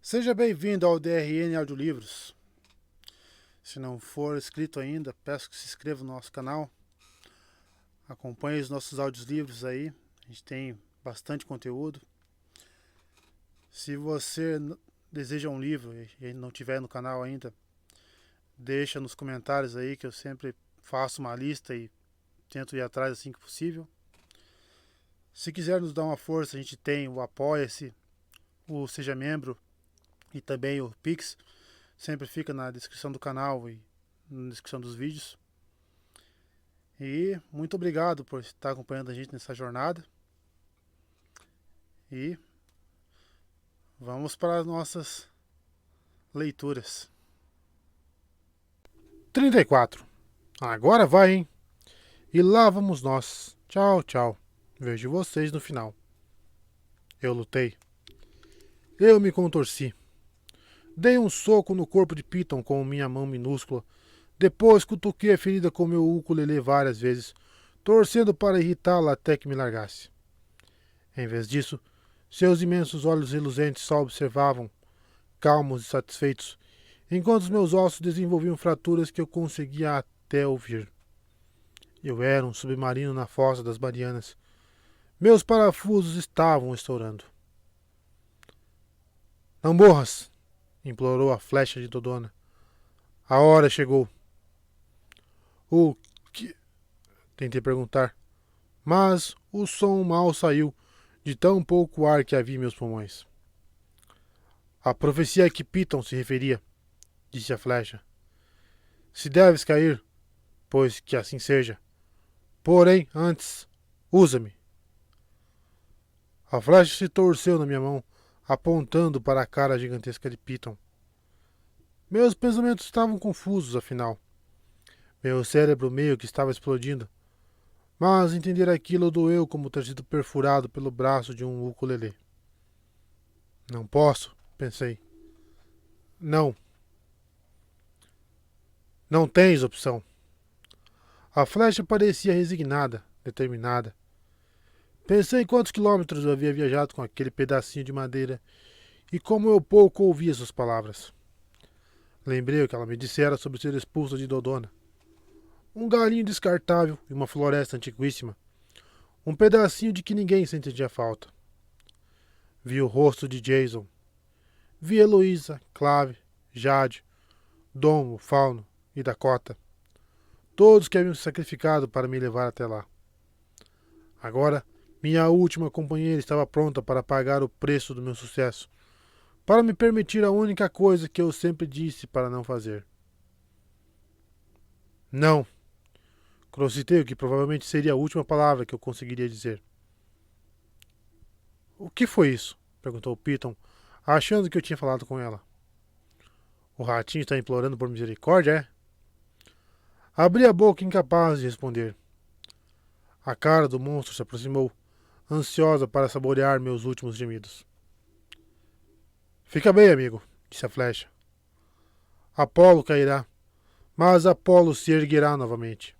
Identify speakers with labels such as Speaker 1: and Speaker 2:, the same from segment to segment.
Speaker 1: Seja bem-vindo ao DRN Audiolivros. Se não for inscrito ainda, peço que se inscreva no nosso canal. Acompanhe os nossos audiolivros aí. A gente tem bastante conteúdo. Se você deseja um livro e não tiver no canal ainda, deixa nos comentários aí que eu sempre faço uma lista e tento ir atrás assim que possível. Se quiser nos dar uma força, a gente tem o Apoia-se, o Seja Membro e também o Pix. Sempre fica na descrição do canal e na descrição dos vídeos. E muito obrigado por estar acompanhando a gente nessa jornada. E vamos para as nossas leituras. 34. Agora vai, hein? E lá vamos nós. Tchau, tchau. Vejo vocês no final. Eu lutei. Eu me contorci. Dei um soco no corpo de Piton com minha mão minúscula. Depois cutuquei a ferida com meu ukulele várias vezes, torcendo para irritá-la até que me largasse. Em vez disso, seus imensos olhos reluzentes só observavam, calmos e satisfeitos, enquanto os meus ossos desenvolviam fraturas que eu conseguia até ouvir. Eu era um submarino na fossa das Marianas. Meus parafusos estavam estourando. Não morras! Implorou a flecha de Dodona. A hora chegou. O que? Tentei perguntar, mas o som mal saiu de tão pouco ar que havia em meus pulmões. A profecia a que Piton se referia, disse a flecha. Se deves cair, pois que assim seja. Porém, antes, usa-me. A flecha se torceu na minha mão, apontando para a cara gigantesca de Piton. Meus pensamentos estavam confusos, afinal. Meu cérebro meio que estava explodindo. Mas entender aquilo doeu como ter sido perfurado pelo braço de um ukulele. Não posso, pensei. Não. Não tens opção. A flecha parecia resignada, determinada. Pensei em quantos quilômetros eu havia viajado com aquele pedacinho de madeira e como eu pouco ouvia suas palavras. Lembrei o que ela me dissera sobre ser expulso de Dodona. Um galinho descartável e uma floresta antiquíssima. Um pedacinho de que ninguém sentiria falta. Vi o rosto de Jason. Vi Heloísa, Clave, Jade, Dom, Fauno e Dakota. Todos que haviam se sacrificado para me levar até lá. Agora, minha última companheira estava pronta para pagar o preço do meu sucesso, para me permitir a única coisa que eu sempre disse para não fazer. Não. Crocitei o que provavelmente seria a última palavra que eu conseguiria dizer. O que foi isso? Perguntou Piton, achando que eu tinha falado com ela. O ratinho está implorando por misericórdia, é? Abri a boca incapaz de responder. A cara do monstro se aproximou, ansiosa para saborear meus últimos gemidos. Fica bem, amigo, disse a flecha. Apolo cairá, mas Apolo se erguerá novamente.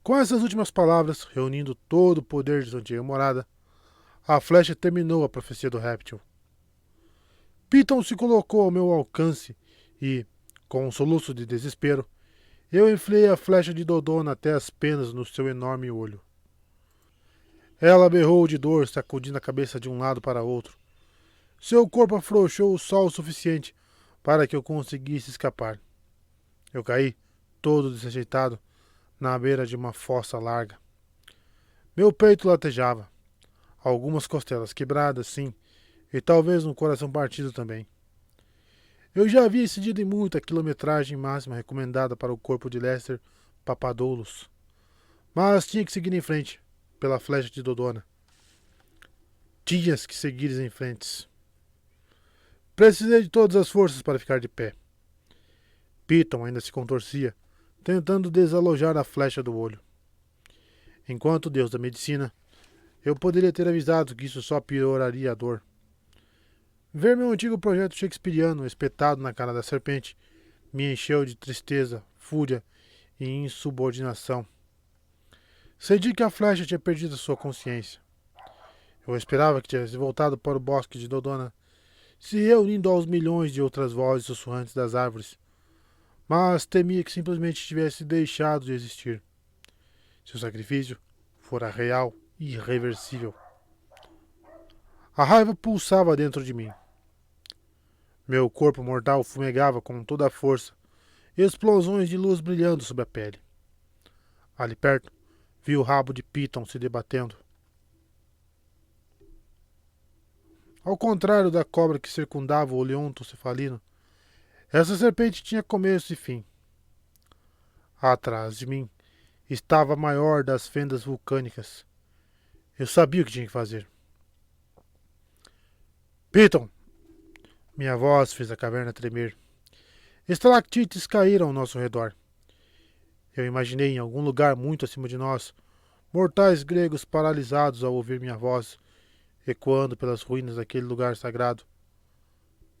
Speaker 1: Com essas últimas palavras, reunindo todo o poder de sua antiga morada, a flecha terminou a profecia do réptil. Piton se colocou ao meu alcance e, com um soluço de desespero, eu enfiei a flecha de Dodona até as penas no seu enorme olho. Ela berrou de dor, sacudindo a cabeça de um lado para outro. Seu corpo afrouxou só o suficiente para que eu conseguisse escapar. Eu caí, todo desajeitado, na beira de uma fossa larga. Meu peito latejava. Algumas costelas quebradas, sim, e talvez um coração partido também. Eu já havia excedido em muito a quilometragem máxima recomendada para o corpo de Lester Papadoulos. Mas tinha que seguir em frente, pela flecha de Dodona. Tinhas que seguir em frente. Precisei de todas as forças para ficar de pé. Piton ainda se contorcia, tentando desalojar a flecha do olho. Enquanto Deus da medicina, eu poderia ter avisado que isso só pioraria a dor. Ver meu antigo projeto shakespeariano espetado na cara da serpente me encheu de tristeza, fúria e insubordinação. Senti que a flecha tinha perdido sua consciência. Eu esperava que tivesse voltado para o bosque de Dodona, se reunindo aos milhões de outras vozes sussurrantes das árvores, mas temia que simplesmente tivesse deixado de existir. Seu sacrifício fora real e irreversível. A raiva pulsava dentro de mim. Meu corpo mortal fumegava com toda a força, explosões de luz brilhando sobre a pele. Ali perto, vi o rabo de Piton se debatendo. Ao contrário da cobra que circundava o oleonto cefalino, essa serpente tinha começo e fim. Atrás de mim estava a maior das fendas vulcânicas. Eu sabia o que tinha que fazer. Piton! Minha voz fez a caverna tremer. Estalactites caíram ao nosso redor. Eu imaginei em algum lugar muito acima de nós, mortais gregos paralisados ao ouvir minha voz, ecoando pelas ruínas daquele lugar sagrado.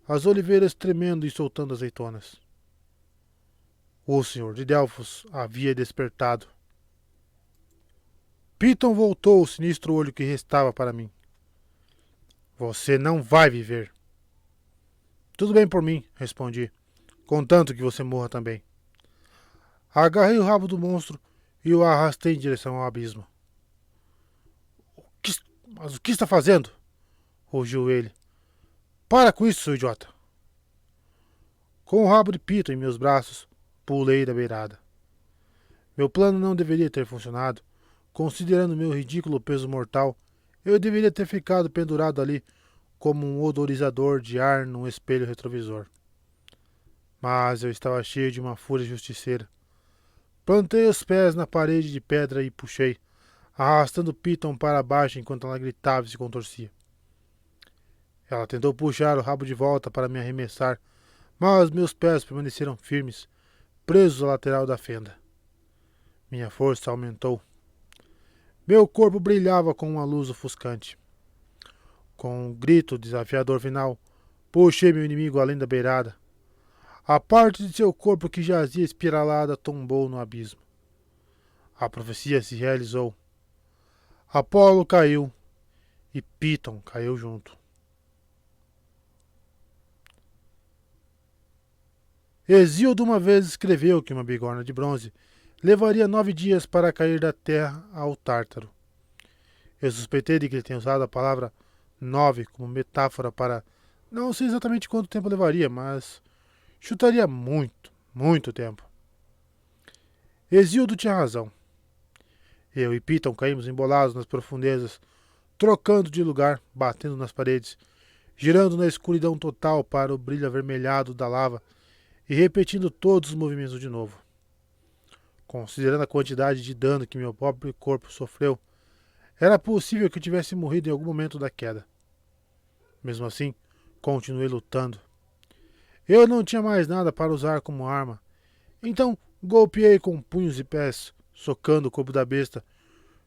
Speaker 1: As oliveiras tremendo e soltando azeitonas. O senhor de Delfos havia despertado. Piton voltou o sinistro olho que restava para mim. Você não vai viver. Tudo bem por mim, respondi, contanto que você morra também. Agarrei o rabo do monstro e o arrastei em direção ao abismo. Mas o que está fazendo? Rugiu ele. Para com isso, seu idiota. Com o rabo de Piton em meus braços, pulei da beirada. Meu plano não deveria ter funcionado. Considerando meu ridículo peso mortal, eu deveria ter ficado pendurado ali como um odorizador de ar num espelho retrovisor. Mas eu estava cheio de uma fúria justiceira. Plantei os pés na parede de pedra e puxei, arrastando Piton para baixo enquanto ela gritava e se contorcia. Ela tentou puxar o rabo de volta para me arremessar, mas meus pés permaneceram firmes, presos à lateral da fenda. Minha força aumentou. Meu corpo brilhava com uma luz ofuscante. Com um grito desafiador final, puxei meu inimigo além da beirada. A parte de seu corpo que jazia espiralada tombou no abismo. A profecia se realizou. Apolo caiu e Piton caiu junto. Hesíodo uma vez escreveu que uma bigorna de bronze levaria 9 dias para cair da terra ao Tártaro. Eu suspeitei de que ele tenha usado a palavra 9 como metáfora para não sei exatamente quanto tempo levaria, mas chutaria muito, muito tempo. Hesíodo tinha razão. Eu e Piton caímos embolados nas profundezas, trocando de lugar, batendo nas paredes, girando na escuridão total para o brilho avermelhado da lava e repetindo todos os movimentos de novo. Considerando a quantidade de dano que meu próprio corpo sofreu, era possível que eu tivesse morrido em algum momento da queda. Mesmo assim, continuei lutando. Eu não tinha mais nada para usar como arma, então golpeei com punhos e pés, socando o corpo da besta,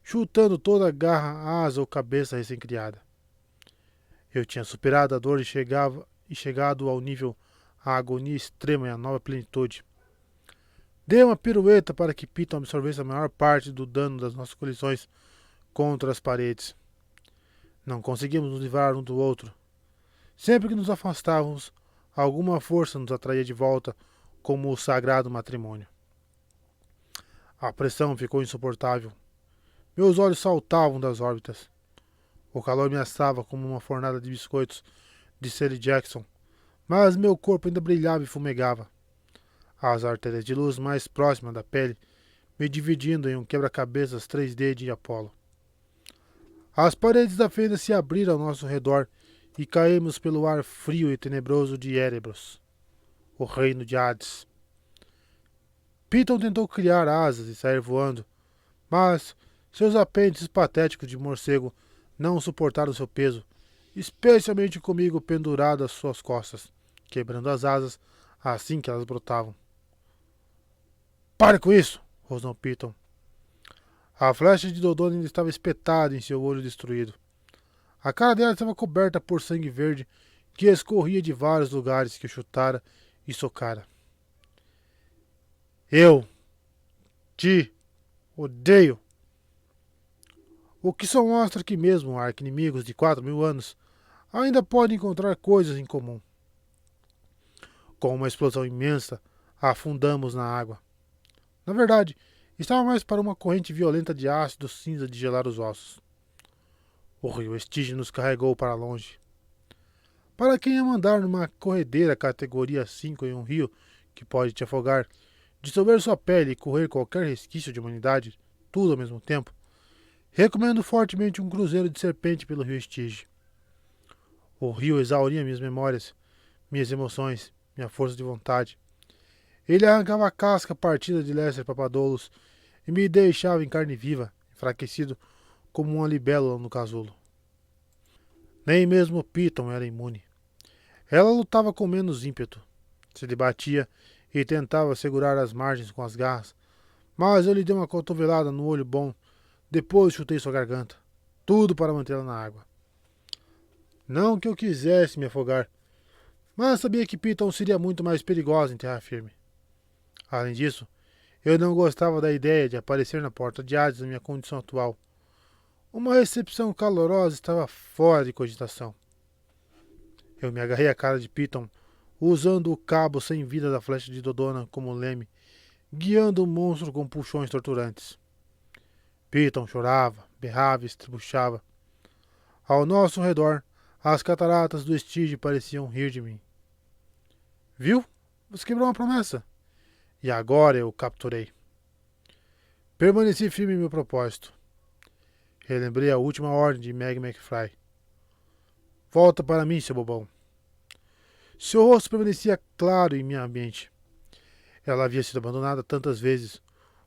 Speaker 1: chutando toda a garra, asa ou cabeça recém-criada. Eu tinha superado a dor e chegado ao nível a agonia extrema e a nova plenitude. Dei uma pirueta para que Piton absorvesse a maior parte do dano das nossas colisões contra as paredes. Não conseguimos nos livrar um do outro. Sempre que nos afastávamos, alguma força nos atraía de volta, como o sagrado matrimônio. A pressão ficou insuportável. Meus olhos saltavam das órbitas. O calor me assava como uma fornada de biscoitos de Sally Jackson, mas meu corpo ainda brilhava e fumegava. As artérias de luz mais próximas da pele me dividindo em um quebra-cabeças 3D de Apolo. As paredes da fenda se abriram ao nosso redor e caímos pelo ar frio e tenebroso de Erebros, o reino de Hades. Piton tentou criar asas e sair voando, mas seus apêndices patéticos de morcego não suportaram seu peso, especialmente comigo pendurado às suas costas, quebrando as asas assim que elas brotavam. Pare com isso! Rosnou Piton. A flecha de Dodona ainda estava espetada em seu olho destruído. A cara dela estava coberta por sangue verde que escorria de vários lugares que eu chutara e socara. Eu te odeio. O que só mostra que mesmo arqui-inimigos de 4.000 anos ainda podem encontrar coisas em comum. Com uma explosão imensa, afundamos na água. Na verdade, estava mais para uma corrente violenta de ácido cinza de gelar os ossos. O rio Estige nos carregou para longe. Para quem ama andar numa corredeira categoria 5 em um rio que pode te afogar, dissolver sua pele e correr qualquer resquício de humanidade, tudo ao mesmo tempo, recomendo fortemente um cruzeiro de serpente pelo rio Estige. O rio exauria minhas memórias, minhas emoções, minha força de vontade. Ele arrancava a casca partida de Lester Papadopoulos e me deixava em carne viva, enfraquecido como uma libélula no casulo. Nem mesmo Piton era imune. Ela lutava com menos ímpeto. Se debatia e tentava segurar as margens com as garras, mas eu lhe dei uma cotovelada no olho bom, depois chutei sua garganta. Tudo para mantê-la na água. Não que eu quisesse me afogar, mas sabia que Piton seria muito mais perigosa em terra firme. Além disso, eu não gostava da ideia de aparecer na porta de Hades na minha condição atual. Uma recepção calorosa estava fora de cogitação. Eu me agarrei à cara de Piton, usando o cabo sem vida da flecha de Dodona como leme, guiando o monstro com puxões torturantes. Piton chorava, berrava e estribuchava. Ao nosso redor, as cataratas do Estige pareciam rir de mim. Viu? Você quebrou uma promessa. E agora eu o capturei. Permaneci firme em meu propósito. Relembrei a última ordem de Meg McFly. Volta para mim, seu bobão. Seu rosto permanecia claro em minha mente. Ela havia sido abandonada tantas vezes,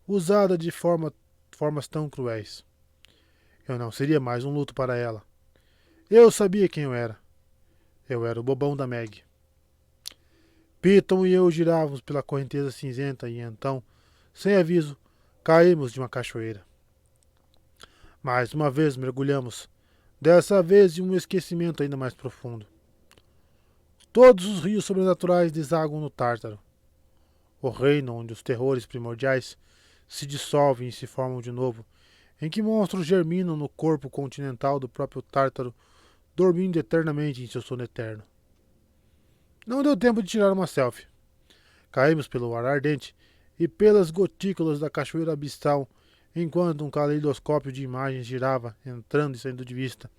Speaker 1: usada de formas tão cruéis. Eu não seria mais um luto para ela. Eu sabia quem eu era. Eu era o bobão da Meg. Piton e eu girávamos pela correnteza cinzenta e então, sem aviso, caímos de uma cachoeira. Mais uma vez mergulhamos, dessa vez em um esquecimento ainda mais profundo. Todos os rios sobrenaturais desaguam no Tártaro, o reino onde os terrores primordiais se dissolvem e se formam de novo, em que monstros germinam no corpo continental do próprio Tártaro, dormindo eternamente em seu sono eterno. Não deu tempo de tirar uma selfie. Caímos pelo ar ardente e pelas gotículas da cachoeira abissal, enquanto um caleidoscópio de imagens girava, entrando e saindo de vista.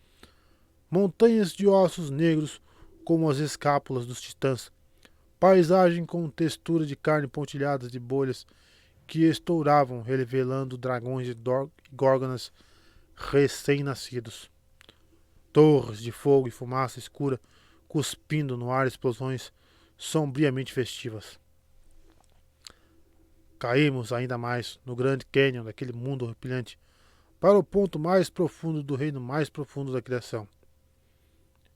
Speaker 1: Montanhas de ossos negros como as escápulas dos titãs, paisagem com textura de carne pontilhadas de bolhas que estouravam, revelando dragões e górgonas recém-nascidos. Torres de fogo e fumaça escura cuspindo no ar explosões sombriamente festivas. Caímos ainda mais no grande cânion daquele mundo horripilante, para o ponto mais profundo do reino mais profundo da criação.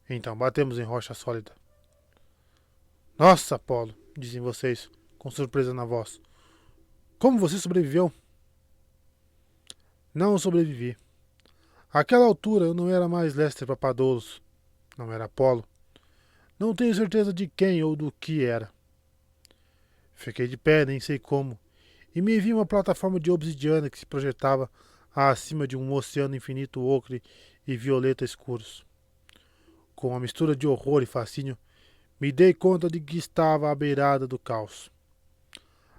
Speaker 1: Então batemos em rocha sólida. Nossa, Apolo, dizem vocês, com surpresa na voz. Como você sobreviveu? Não sobrevivi. Àquela altura eu não era mais Lester Papadopoulos, não era Apolo. Não tenho certeza de quem ou do que era. Fiquei de pé, nem sei como, e me vi uma plataforma de obsidiana que se projetava acima de um oceano infinito ocre e violeta escuros. Com uma mistura de horror e fascínio, me dei conta de que estava à beirada do caos.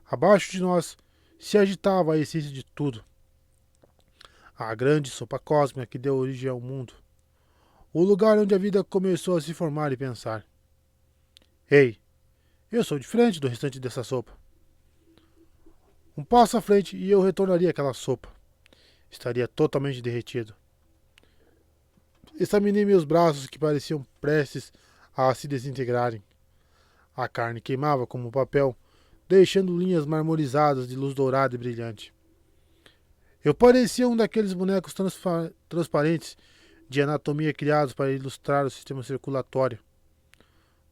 Speaker 1: Abaixo de nós se agitava a essência de tudo. A grande sopa cósmica que deu origem ao mundo. O lugar onde a vida começou a se formar e pensar. Ei, eu sou diferente do restante dessa sopa. Um passo à frente e eu retornaria àquela sopa. Estaria totalmente derretido. Examinei meus braços que pareciam prestes a se desintegrarem. A carne queimava como papel, deixando linhas marmorizadas de luz dourada e brilhante. Eu parecia um daqueles bonecos transparentes de anatomia criados para ilustrar o sistema circulatório.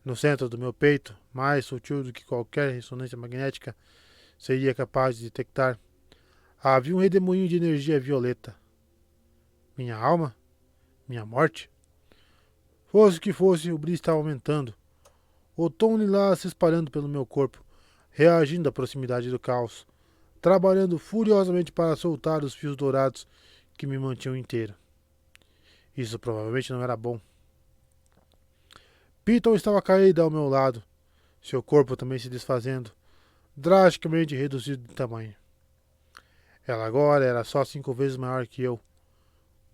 Speaker 1: No centro do meu peito, mais sutil do que qualquer ressonância magnética seria capaz de detectar, havia um redemoinho de energia violeta. Minha alma? Minha morte? Fosse o que fosse, o brilho estava aumentando. O tom lilás se espalhando pelo meu corpo, reagindo à proximidade do caos, trabalhando furiosamente para soltar os fios dourados que me mantinham inteiro. Isso provavelmente não era bom. Piton estava caído ao meu lado, seu corpo também se desfazendo, drasticamente reduzido de tamanho. Ela agora era só 5 vezes maior que eu,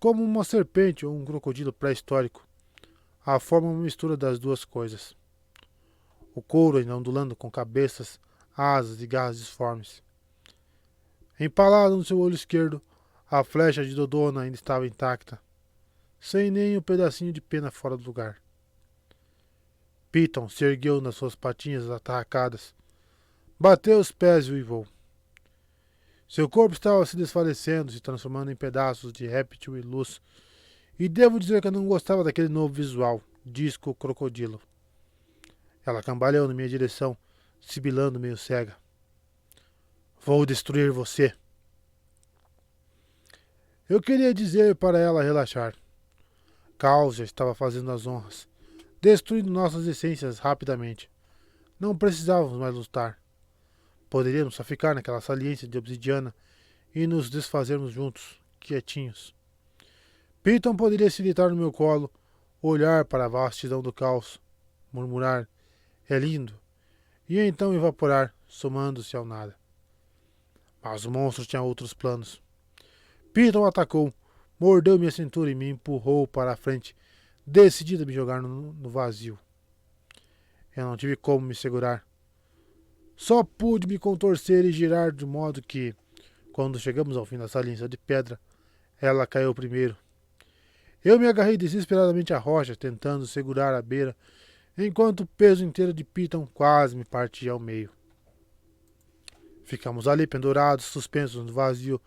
Speaker 1: como uma serpente ou um crocodilo pré-histórico. A forma é uma mistura das duas coisas. O couro ainda ondulando com cabeças, asas e garras disformes. Empalado no seu olho esquerdo, a flecha de Dodona ainda estava intacta, sem nem um pedacinho de pena fora do lugar. Piton se ergueu nas suas patinhas atarracadas, bateu os pés e uivou. Seu corpo estava se desfalecendo, se transformando em pedaços de réptil e luz, e devo dizer que eu não gostava daquele novo visual, disco crocodilo. Ela cambaleou na minha direção, sibilando meio cega. Vou destruir você. Eu queria dizer para ela relaxar. Caos já estava fazendo as honras, destruindo nossas essências rapidamente. Não precisávamos mais lutar. Poderíamos só ficar naquela saliência de obsidiana e nos desfazermos juntos, quietinhos. Piton poderia se deitar no meu colo, olhar para a vastidão do caos, murmurar, é lindo, e então evaporar, somando-se ao nada. Mas o monstro tinha outros planos. Piton atacou, mordeu minha cintura e me empurrou para a frente, decidido a me jogar no vazio. Eu não tive como me segurar. Só pude me contorcer e girar de modo que, quando chegamos ao fim da saliência de pedra, ela caiu primeiro. Eu me agarrei desesperadamente à rocha, tentando segurar a beira, enquanto o peso inteiro de Piton quase me partia ao meio. Ficamos ali pendurados, suspensos no vazio,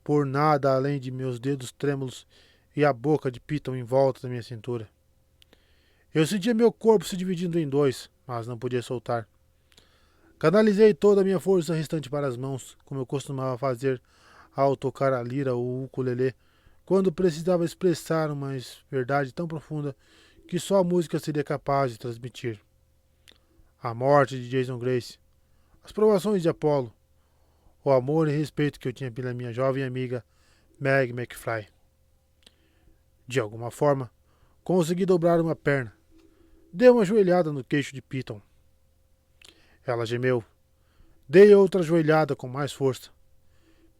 Speaker 1: por nada além de meus dedos trêmulos e a boca de Piton em volta da minha cintura. Eu sentia meu corpo se dividindo em dois, mas não podia soltar. Canalizei toda a minha força restante para as mãos, como eu costumava fazer ao tocar a lira ou o ukulele, quando precisava expressar uma verdade tão profunda que só a música seria capaz de transmitir. A morte de Jason Grace, as provações de Apollo, o amor e respeito que eu tinha pela minha jovem amiga Meg McFly. De alguma forma, consegui dobrar uma perna. Dei uma joelhada no queixo de Piton. Ela gemeu. Dei outra joelhada com mais força.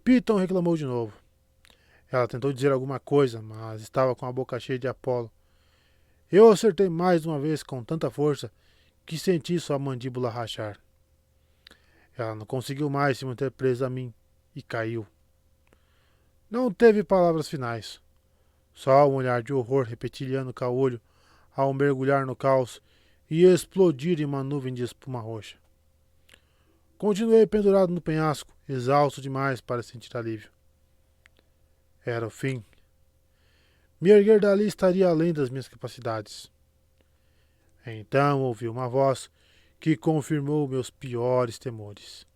Speaker 1: Piton reclamou de novo. Ela tentou dizer alguma coisa, mas estava com a boca cheia de Apolo. Eu acertei mais uma vez com tanta força que senti sua mandíbula rachar. Ela não conseguiu mais se manter presa a mim e caiu. Não teve palavras finais. Só um olhar de horror reptiliano caolho ao mergulhar no caos e explodir em uma nuvem de espuma roxa. Continuei pendurado no penhasco, exausto demais para sentir alívio. Era o fim. Me erguer dali estaria além das minhas capacidades. Então ouvi uma voz que confirmou meus piores temores.